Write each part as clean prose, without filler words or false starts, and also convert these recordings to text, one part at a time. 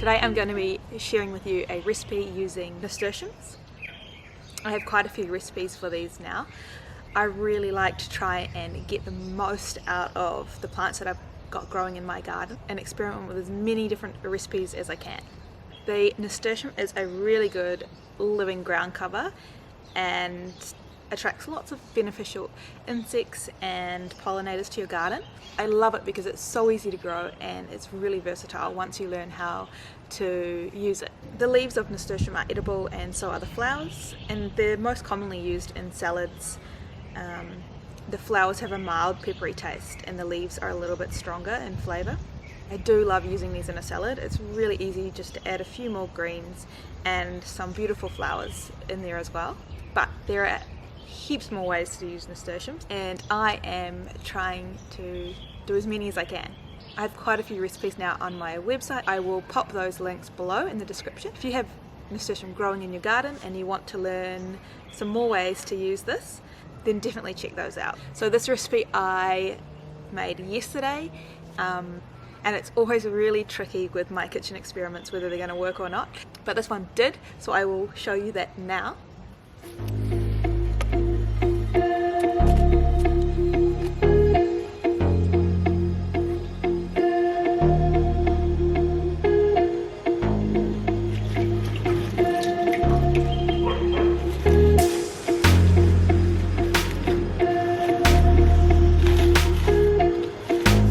Today I'm going to be sharing with you a recipe using nasturtiums. I have quite a few recipes for these now. I really like to try and get the most out of the plants that I've got growing in my garden and experiment with as many different recipes as I can. The nasturtium is a really good living ground cover and attracts lots of beneficial insects and pollinators to your garden. I love it because it's so easy to grow and it's really versatile once you learn how to use it. The leaves of nasturtium are edible and so are the flowers, and they're most commonly used in salads. The flowers have a mild peppery taste and the leaves are a little bit stronger in flavour. I do love using these in a salad. It's really easy just to add a few more greens and some beautiful flowers in there as well. But there are heaps more ways to use nasturtiums, and I am trying to do as many as I can. I have quite a few recipes now on my website. I will pop those links below in the description. If you have nasturtium growing in your garden and you want to learn some more ways to use this, then definitely check those out. So this recipe I made yesterday, and it's always really tricky with my kitchen experiments whether they're going to work or not, but this one did, so I will show you that now.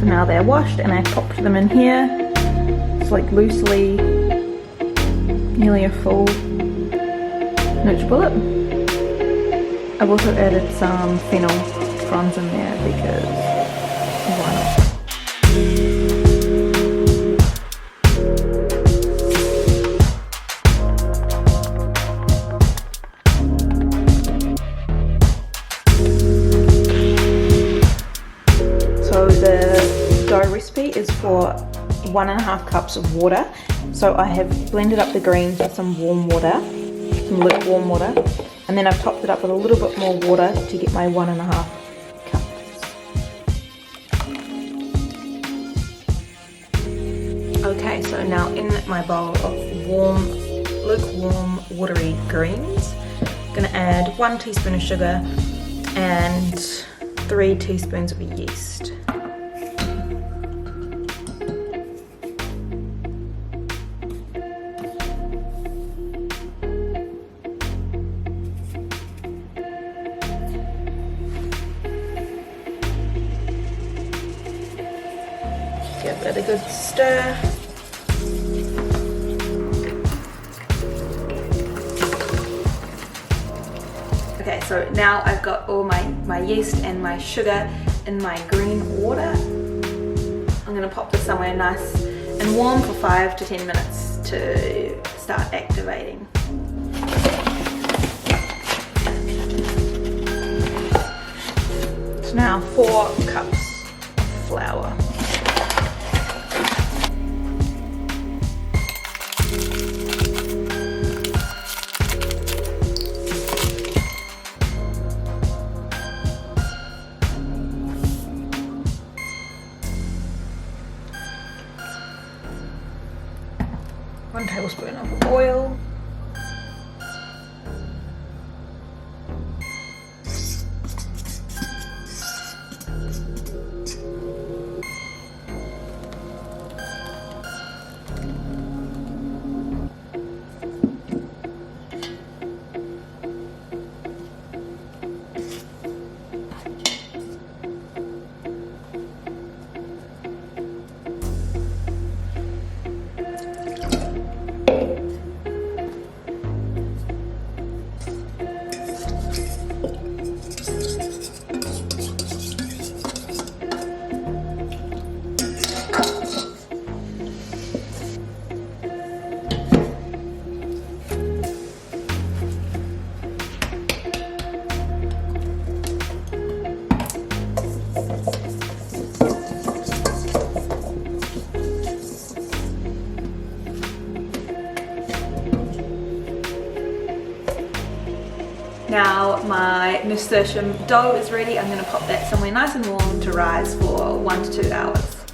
Now they're washed and I popped them in here. It's like loosely, nearly a full Nutribullet. I've also added some fennel fronds in there because why not? So the dough recipe is for 1.5 cups of water. So I have blended up the greens with some warm water, some lukewarm water, and then I've topped it up with a little bit more water to get my 1.5 cups. Okay, so now in my bowl of lukewarm, watery greens, I'm going to add 1 teaspoon of sugar and 3 teaspoons of yeast. Give it a good stir. Okay, so now I've got all my yeast and my sugar in my green water. I'm going to pop this somewhere nice and warm for 5 to 10 minutes to start activating. So now 4 cups of flour. One tablespoon of oil. Now my nasturtium dough is ready. I'm going to pop that somewhere nice and warm to rise for 1 to 2 hours.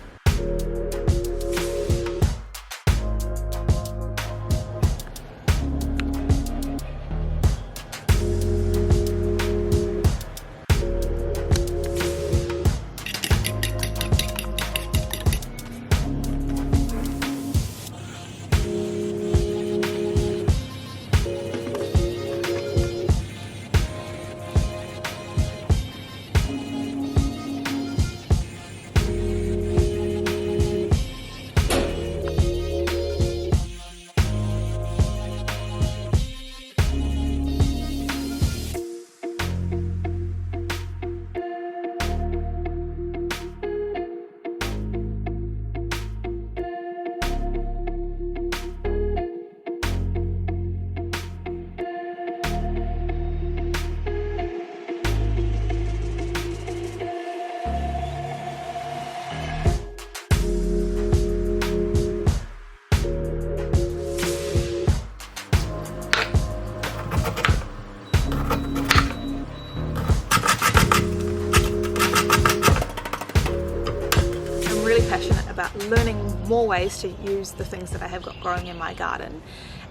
learning more ways to use the things that I have got growing in my garden,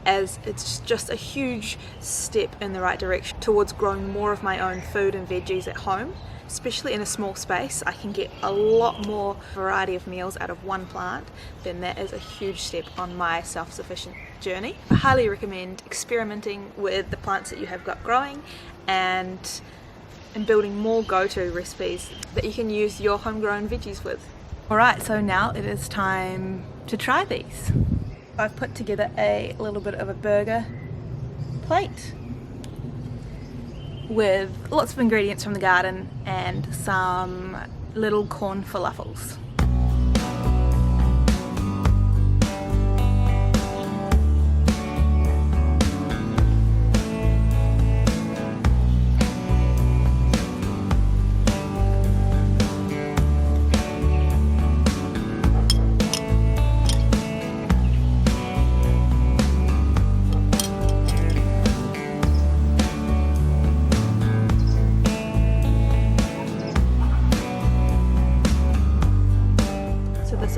as it's just a huge step in the right direction towards growing more of my own food and veggies at home. Especially in a small space, I can get a lot more variety of meals out of one plant. Then that is a huge step on my self-sufficient journey. I highly recommend experimenting with the plants that you have got growing and building more go-to recipes that you can use your homegrown veggies with. Alright, so now it is time to try these. I've put together a little bit of a burger plate with lots of ingredients from the garden and some little corn falafels.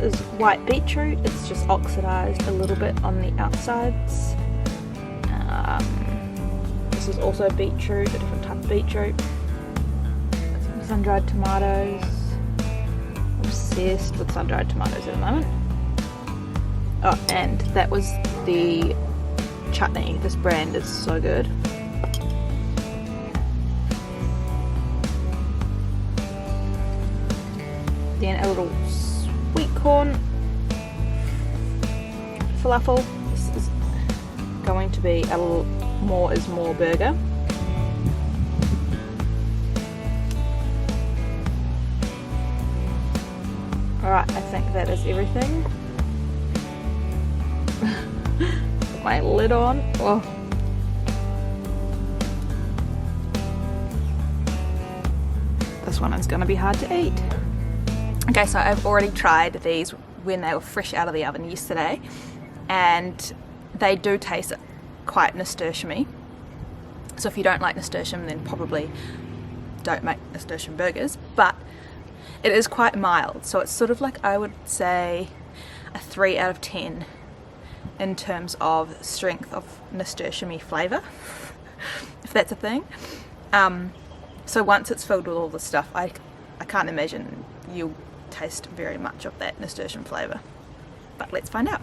Is white beetroot. It's just oxidized a little bit on the outsides. This is also beetroot, a different type of beetroot. Some sun-dried tomatoes. I'm obsessed with sun-dried tomatoes at the moment. Oh, and that was the chutney. This brand is so good. Then a little sweet corn falafel. This is going to be a little more is more burger. Alright, I think that is everything. Put my lid on. Oh. This one is going to be hard to eat. Okay, so I've already tried these when they were fresh out of the oven yesterday, and they do taste quite nasturtium-y. So if you don't like nasturtium, then probably don't make nasturtium burgers, but it is quite mild, so it's sort of like, I would say, a 3 out of 10 in terms of strength of nasturtium-y flavour, if that's a thing. So once it's filled with all the stuff, I can't imagine you'll taste very much of that nasturtium flavour, but let's find out.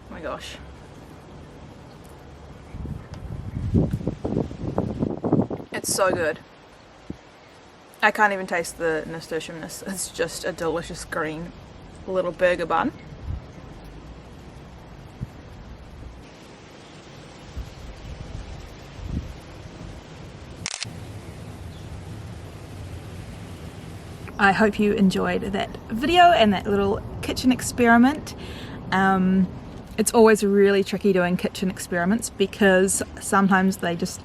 Oh my gosh. It's so good. I can't even taste the nasturtiumness. It's just a delicious green little burger bun. I hope you enjoyed that video and that little kitchen experiment. It's always really tricky doing kitchen experiments because sometimes they just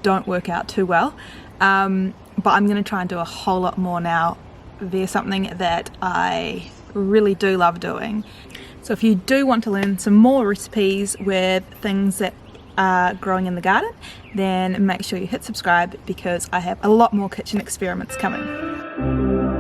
don't work out too well. But I'm going to try and do a whole lot more now. They're something that I really do love doing. So if you do want to learn some more recipes with things that are growing in the garden, then make sure you hit subscribe because I have a lot more kitchen experiments coming.